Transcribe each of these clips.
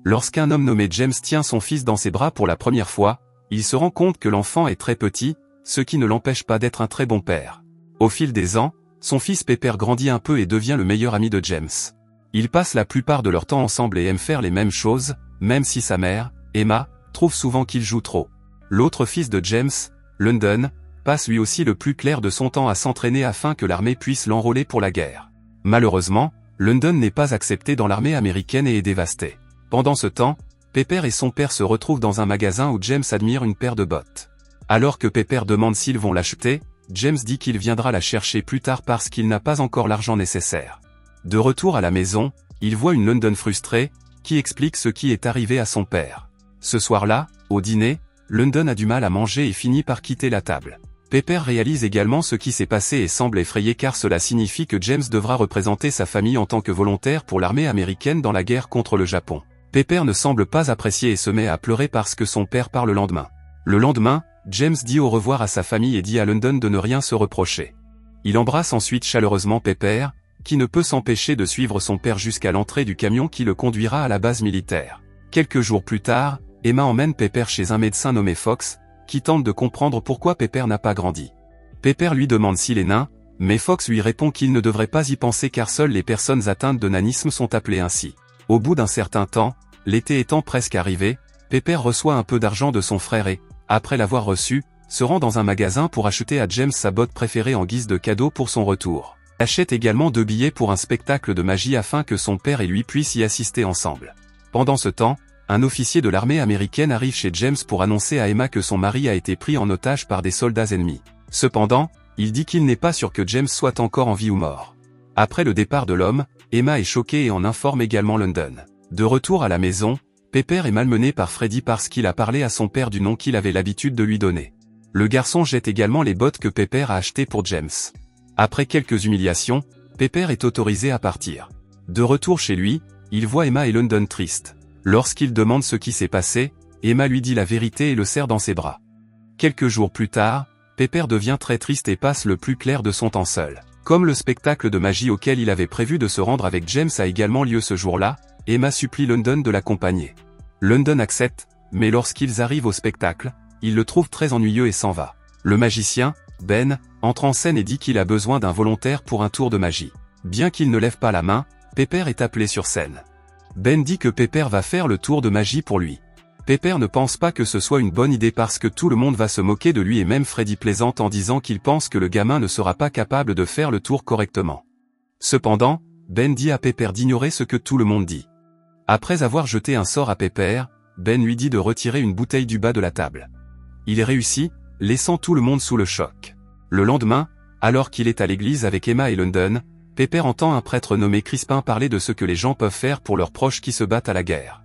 Lorsqu'un homme nommé James tient son fils dans ses bras pour la première fois, il se rend compte que l'enfant est très petit, ce qui ne l'empêche pas d'être un très bon père. Au fil des ans, son fils Pepper grandit un peu et devient le meilleur ami de James. Ils passent la plupart de leur temps ensemble et aiment faire les mêmes choses, même si sa mère, Emma, trouve souvent qu'il joue trop. L'autre fils de James, London, passe lui aussi le plus clair de son temps à s'entraîner afin que l'armée puisse l'enrôler pour la guerre. Malheureusement, London n'est pas accepté dans l'armée américaine et est dévasté. Pendant ce temps, Pepper et son père se retrouvent dans un magasin où James admire une paire de bottes. Alors que Pepper demande s'ils vont l'acheter, James dit qu'il viendra la chercher plus tard parce qu'il n'a pas encore l'argent nécessaire. De retour à la maison, il voit une London frustrée, qui explique ce qui est arrivé à son père. Ce soir-là, au dîner, London a du mal à manger et finit par quitter la table. Pepper réalise également ce qui s'est passé et semble effrayé car cela signifie que James devra représenter sa famille en tant que volontaire pour l'armée américaine dans la guerre contre le Japon. Pepper ne semble pas apprécier et se met à pleurer parce que son père part le lendemain. Le lendemain, James dit au revoir à sa famille et dit à London de ne rien se reprocher. Il embrasse ensuite chaleureusement Pepper, qui ne peut s'empêcher de suivre son père jusqu'à l'entrée du camion qui le conduira à la base militaire. Quelques jours plus tard, Emma emmène Pepper chez un médecin nommé Fox, qui tente de comprendre pourquoi Pepper n'a pas grandi. Pepper lui demande s'il est nain, mais Fox lui répond qu'il ne devrait pas y penser car seules les personnes atteintes de nanisme sont appelées ainsi. Au bout d'un certain temps, l'été étant presque arrivé, Pepper reçoit un peu d'argent de son frère et, après l'avoir reçu, se rend dans un magasin pour acheter à James sa botte préférée en guise de cadeau pour son retour. Il achète également 2 billets pour un spectacle de magie afin que son père et lui puissent y assister ensemble. Pendant ce temps, un officier de l'armée américaine arrive chez James pour annoncer à Emma que son mari a été pris en otage par des soldats ennemis. Cependant, il dit qu'il n'est pas sûr que James soit encore en vie ou mort. Après le départ de l'homme, Emma est choquée et en informe également London. De retour à la maison, Pepper est malmené par Freddy parce qu'il a parlé à son père du nom qu'il avait l'habitude de lui donner. Le garçon jette également les bottes que Pepper a achetées pour James. Après quelques humiliations, Pepper est autorisé à partir. De retour chez lui, il voit Emma et London tristes. Lorsqu'il demande ce qui s'est passé, Emma lui dit la vérité et le serre dans ses bras. Quelques jours plus tard, Pepper devient très triste et passe le plus clair de son temps seul. Comme le spectacle de magie auquel il avait prévu de se rendre avec James a également lieu ce jour-là, Emma supplie London de l'accompagner. London accepte, mais lorsqu'ils arrivent au spectacle, il le trouve très ennuyeux et s'en va. Le magicien, Ben, entre en scène et dit qu'il a besoin d'un volontaire pour un tour de magie. Bien qu'il ne lève pas la main, Pepper est appelé sur scène. Ben dit que Pepper va faire le tour de magie pour lui. Pepper ne pense pas que ce soit une bonne idée parce que tout le monde va se moquer de lui et même Freddy plaisante en disant qu'il pense que le gamin ne sera pas capable de faire le tour correctement. Cependant, Ben dit à Pepper d'ignorer ce que tout le monde dit. Après avoir jeté un sort à Pepper, Ben lui dit de retirer une bouteille du bas de la table. Il réussit, laissant tout le monde sous le choc. Le lendemain, alors qu'il est à l'église avec Emma et London, Pepper entend un prêtre nommé Crispin parler de ce que les gens peuvent faire pour leurs proches qui se battent à la guerre.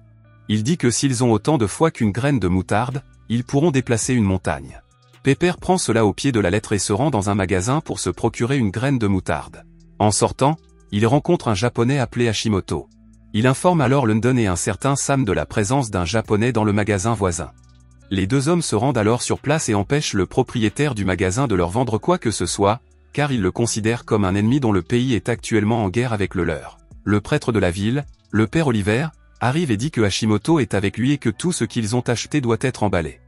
Il dit que s'ils ont autant de foi qu'une graine de moutarde, ils pourront déplacer une montagne. Pepper prend cela au pied de la lettre et se rend dans un magasin pour se procurer une graine de moutarde. En sortant, il rencontre un japonais appelé Hashimoto. Il informe alors London et un certain Sam de la présence d'un japonais dans le magasin voisin. Les deux hommes se rendent alors sur place et empêchent le propriétaire du magasin de leur vendre quoi que ce soit, car ils le considèrent comme un ennemi dont le pays est actuellement en guerre avec le leur. Le prêtre de la ville, le père Oliver, arrive et dit que Hashimoto est avec lui et que tout ce qu'ils ont acheté doit être emballé.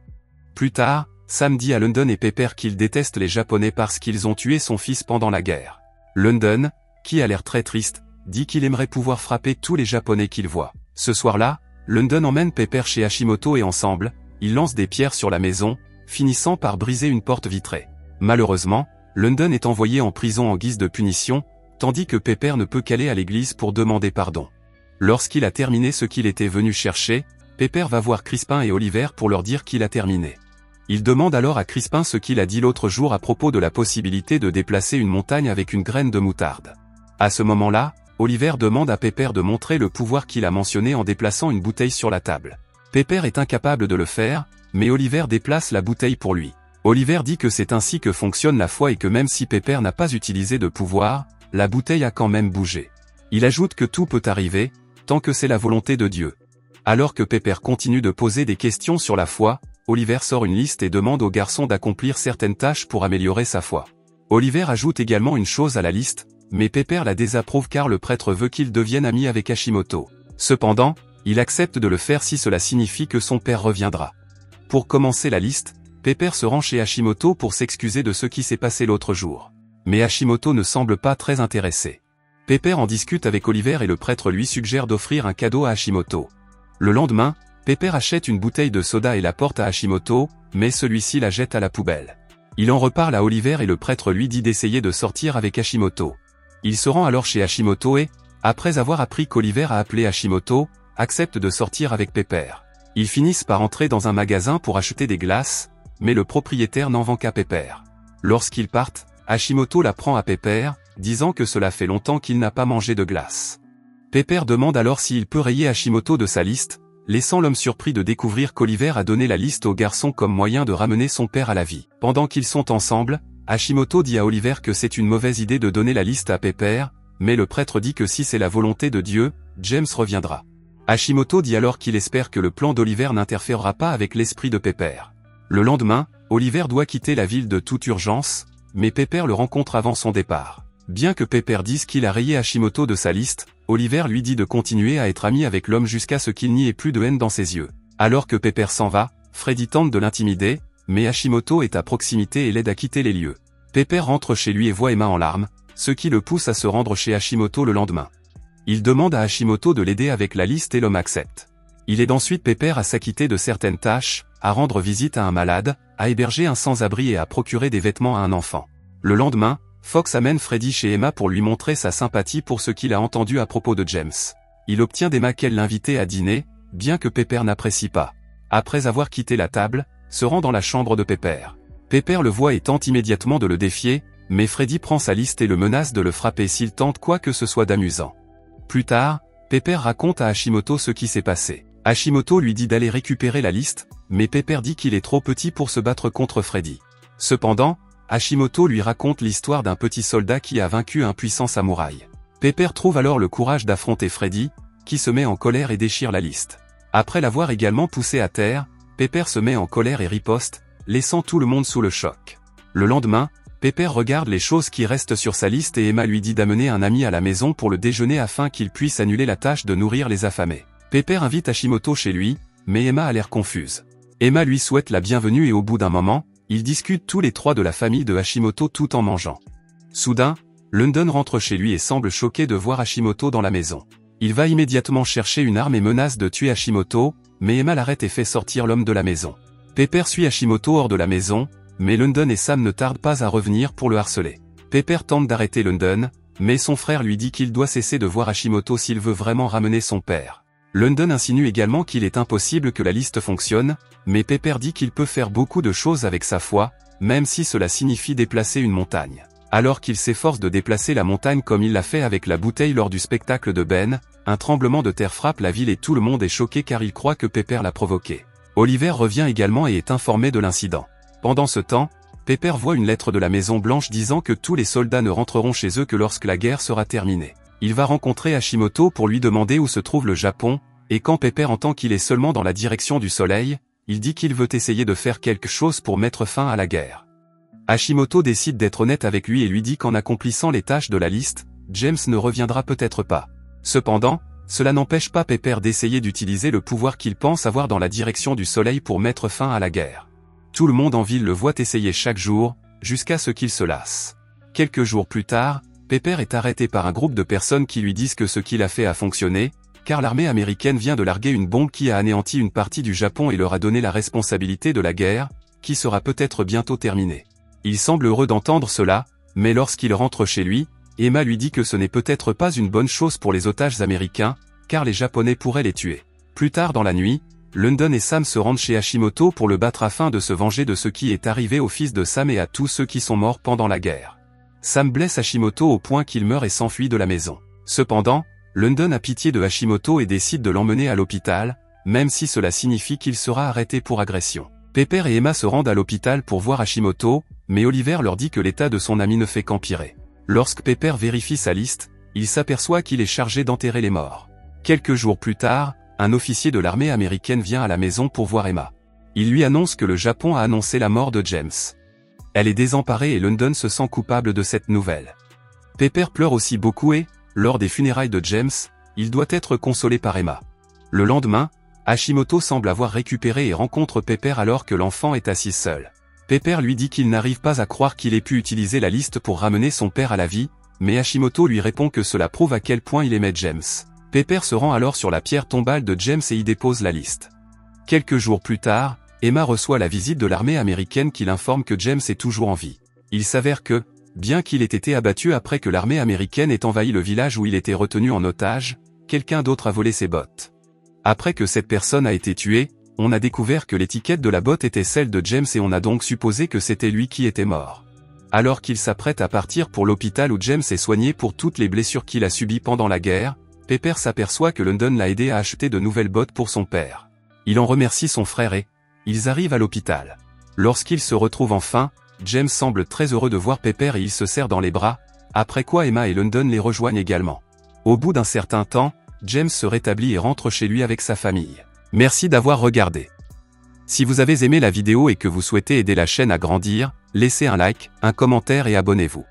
Plus tard, Sam dit à London et Pepper qu'ils détestent les Japonais parce qu'ils ont tué son fils pendant la guerre. London, qui a l'air très triste, dit qu'il aimerait pouvoir frapper tous les Japonais qu'il voit. Ce soir-là, London emmène Pepper chez Hashimoto et ensemble, ils lancent des pierres sur la maison, finissant par briser une porte vitrée. Malheureusement, London est envoyé en prison en guise de punition, tandis que Pepper ne peut qu'aller à l'église pour demander pardon. Lorsqu'il a terminé ce qu'il était venu chercher, Pepper va voir Crispin et Oliver pour leur dire qu'il a terminé. Il demande alors à Crispin ce qu'il a dit l'autre jour à propos de la possibilité de déplacer une montagne avec une graine de moutarde. À ce moment-là, Oliver demande à Pepper de montrer le pouvoir qu'il a mentionné en déplaçant une bouteille sur la table. Pepper est incapable de le faire, mais Oliver déplace la bouteille pour lui. Oliver dit que c'est ainsi que fonctionne la foi et que même si Pepper n'a pas utilisé de pouvoir, la bouteille a quand même bougé. Il ajoute que tout peut arriver, tant que c'est la volonté de Dieu. Alors que Pepper continue de poser des questions sur la foi, Oliver sort une liste et demande au garçon d'accomplir certaines tâches pour améliorer sa foi. Oliver ajoute également une chose à la liste, mais Pepper la désapprouve car le prêtre veut qu'il devienne ami avec Hashimoto. Cependant, Il accepte de le faire si cela signifie que son père reviendra. Pour commencer la liste, Pepper se rend chez Hashimoto pour s'excuser de ce qui s'est passé l'autre jour. Mais Hashimoto ne semble pas très intéressé. Pepper en discute avec Oliver et le prêtre lui suggère d'offrir un cadeau à Hashimoto. Le lendemain, Pepper achète une bouteille de soda et la porte à Hashimoto, mais celui-ci la jette à la poubelle. Il en reparle à Oliver et le prêtre lui dit d'essayer de sortir avec Hashimoto. Il se rend alors chez Hashimoto et, après avoir appris qu'Oliver a appelé Hashimoto, accepte de sortir avec Pepper. Ils finissent par entrer dans un magasin pour acheter des glaces, mais le propriétaire n'en vend qu'à Pepper. Lorsqu'ils partent, Hashimoto la prend à Pepper, disant que cela fait longtemps qu'il n'a pas mangé de glace. Pepper demande alors s'il peut rayer Hashimoto de sa liste, laissant l'homme surpris de découvrir qu'Oliver a donné la liste au garçon comme moyen de ramener son père à la vie. Pendant qu'ils sont ensemble, Hashimoto dit à Oliver que c'est une mauvaise idée de donner la liste à Pepper, mais le prêtre dit que si c'est la volonté de Dieu, James reviendra. Hashimoto dit alors qu'il espère que le plan d'Oliver n'interférera pas avec l'esprit de Pepper. Le lendemain, Oliver doit quitter la ville de toute urgence, mais Pepper le rencontre avant son départ. Bien que Pepper dise qu'il a rayé Hashimoto de sa liste, Oliver lui dit de continuer à être ami avec l'homme jusqu'à ce qu'il n'y ait plus de haine dans ses yeux. Alors que Pepper s'en va, Freddy tente de l'intimider, mais Hashimoto est à proximité et l'aide à quitter les lieux. Pepper rentre chez lui et voit Emma en larmes, ce qui le pousse à se rendre chez Hashimoto le lendemain. Il demande à Hashimoto de l'aider avec la liste et l'homme accepte. Il aide ensuite Pepper à s'acquitter de certaines tâches, à rendre visite à un malade, à héberger un sans-abri et à procurer des vêtements à un enfant. Le lendemain, Fox amène Freddy chez Emma pour lui montrer sa sympathie pour ce qu'il a entendu à propos de James. Il obtient d'Emma qu'elle l'invitait à dîner, bien que Pepper n'apprécie pas. Après avoir quitté la table, se rend dans la chambre de Pepper. Pepper le voit et tente immédiatement de le défier, mais Freddy prend sa liste et le menace de le frapper s'il tente quoi que ce soit d'amusant. Plus tard, Pepper raconte à Hashimoto ce qui s'est passé. Hashimoto lui dit d'aller récupérer la liste, mais Pepper dit qu'il est trop petit pour se battre contre Freddy. Cependant, Hashimoto lui raconte l'histoire d'un petit soldat qui a vaincu un puissant samouraï. Pepper trouve alors le courage d'affronter Freddy, qui se met en colère et déchire la liste. Après l'avoir également poussé à terre, Pepper se met en colère et riposte, laissant tout le monde sous le choc. Le lendemain, Pepper regarde les choses qui restent sur sa liste et Emma lui dit d'amener un ami à la maison pour le déjeuner afin qu'il puisse annuler la tâche de nourrir les affamés. Pepper invite Hashimoto chez lui, mais Emma a l'air confuse. Emma lui souhaite la bienvenue et au bout d'un moment, ils discutent tous les trois de la famille de Hashimoto tout en mangeant. Soudain, London rentre chez lui et semble choqué de voir Hashimoto dans la maison. Il va immédiatement chercher une arme et menace de tuer Hashimoto, mais Emma l'arrête et fait sortir l'homme de la maison. Pepper suit Hashimoto hors de la maison, mais London et Sam ne tardent pas à revenir pour le harceler. Pepper tente d'arrêter London, mais son frère lui dit qu'il doit cesser de voir Hashimoto s'il veut vraiment ramener son père. London insinue également qu'il est impossible que la liste fonctionne, mais Pepper dit qu'il peut faire beaucoup de choses avec sa foi, même si cela signifie déplacer une montagne. Alors qu'il s'efforce de déplacer la montagne comme il l'a fait avec la bouteille lors du spectacle de Ben, un tremblement de terre frappe la ville et tout le monde est choqué car il croit que Pepper l'a provoqué. Oliver revient également et est informé de l'incident. Pendant ce temps, Pepper voit une lettre de la Maison Blanche disant que tous les soldats ne rentreront chez eux que lorsque la guerre sera terminée. Il va rencontrer Hashimoto pour lui demander où se trouve le Japon, et quand Pepper entend qu'il est seulement dans la direction du soleil, il dit qu'il veut essayer de faire quelque chose pour mettre fin à la guerre. Hashimoto décide d'être honnête avec lui et lui dit qu'en accomplissant les tâches de la liste, James ne reviendra peut-être pas. Cependant, cela n'empêche pas Pepper d'essayer d'utiliser le pouvoir qu'il pense avoir dans la direction du soleil pour mettre fin à la guerre. Tout le monde en ville le voit essayer chaque jour, jusqu'à ce qu'il se lasse. Quelques jours plus tard, Pepper est arrêté par un groupe de personnes qui lui disent que ce qu'il a fait a fonctionné, car l'armée américaine vient de larguer une bombe qui a anéanti une partie du Japon et leur a donné la responsabilité de la guerre, qui sera peut-être bientôt terminée. Il semble heureux d'entendre cela, mais lorsqu'il rentre chez lui, Emma lui dit que ce n'est peut-être pas une bonne chose pour les otages américains, car les Japonais pourraient les tuer. Plus tard dans la nuit, London et Sam se rendent chez Hashimoto pour le battre afin de se venger de ce qui est arrivé au fils de Sam et à tous ceux qui sont morts pendant la guerre. Sam blesse Hashimoto au point qu'il meurt et s'enfuit de la maison. Cependant, London a pitié de Hashimoto et décide de l'emmener à l'hôpital, même si cela signifie qu'il sera arrêté pour agression. Pepper et Emma se rendent à l'hôpital pour voir Hashimoto, mais Oliver leur dit que l'état de son ami ne fait qu'empirer. Lorsque Pepper vérifie sa liste, il s'aperçoit qu'il est chargé d'enterrer les morts. Quelques jours plus tard, un officier de l'armée américaine vient à la maison pour voir Emma. Il lui annonce que le Japon a annoncé la mort de James. Elle est désemparée et London se sent coupable de cette nouvelle. Pepper pleure aussi beaucoup et, lors des funérailles de James, il doit être consolé par Emma. Le lendemain, Hashimoto semble avoir récupéré et rencontre Pepper alors que l'enfant est assis seul. Pepper lui dit qu'il n'arrive pas à croire qu'il ait pu utiliser la liste pour ramener son père à la vie, mais Hashimoto lui répond que cela prouve à quel point il aimait James. Pepper se rend alors sur la pierre tombale de James et y dépose la liste. Quelques jours plus tard, Emma reçoit la visite de l'armée américaine qui l'informe que James est toujours en vie. Il s'avère que, bien qu'il ait été abattu après que l'armée américaine ait envahi le village où il était retenu en otage, quelqu'un d'autre a volé ses bottes. Après que cette personne a été tuée, on a découvert que l'étiquette de la botte était celle de James et on a donc supposé que c'était lui qui était mort. Alors qu'il s'apprête à partir pour l'hôpital où James est soigné pour toutes les blessures qu'il a subies pendant la guerre, Pepper s'aperçoit que London l'a aidé à acheter de nouvelles bottes pour son père. Il en remercie son frère et ils arrivent à l'hôpital. Lorsqu'ils se retrouvent enfin, James semble très heureux de voir Pepper et il se serre dans les bras, après quoi Emma et London les rejoignent également. Au bout d'un certain temps, James se rétablit et rentre chez lui avec sa famille. Merci d'avoir regardé. Si vous avez aimé la vidéo et que vous souhaitez aider la chaîne à grandir, laissez un like, un commentaire et abonnez-vous.